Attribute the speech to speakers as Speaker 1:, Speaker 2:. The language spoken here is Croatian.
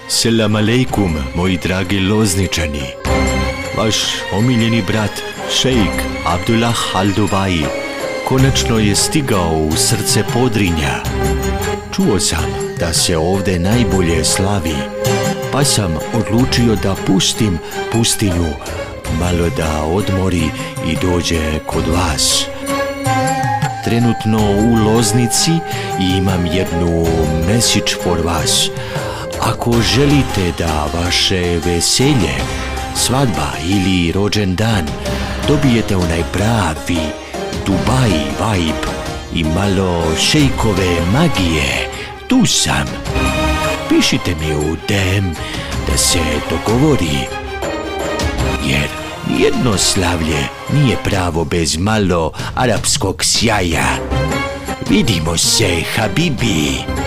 Speaker 1: Selam alejkum, moji dragi Lozničani. Vaš omiljeni brat Šeik Abdulah konačno je stigao u srce Podrinja. Čuo sam da se ovde najbolje slavi, pa sam odlučio da pustim pustinju malo da odmori i dođe kod vas. Trenutno u Loznici i imam jednu message for vas. Ako želite da vaše veselje, svadba ili rođen dan dobijete onaj pravi Dubai vibe i malo šejkove magije, tu sam. Pišite mi u DM da se dogovori, jer nijedno slavlje nije pravo bez malo arapskog sjaja. Vidimo se, habibi!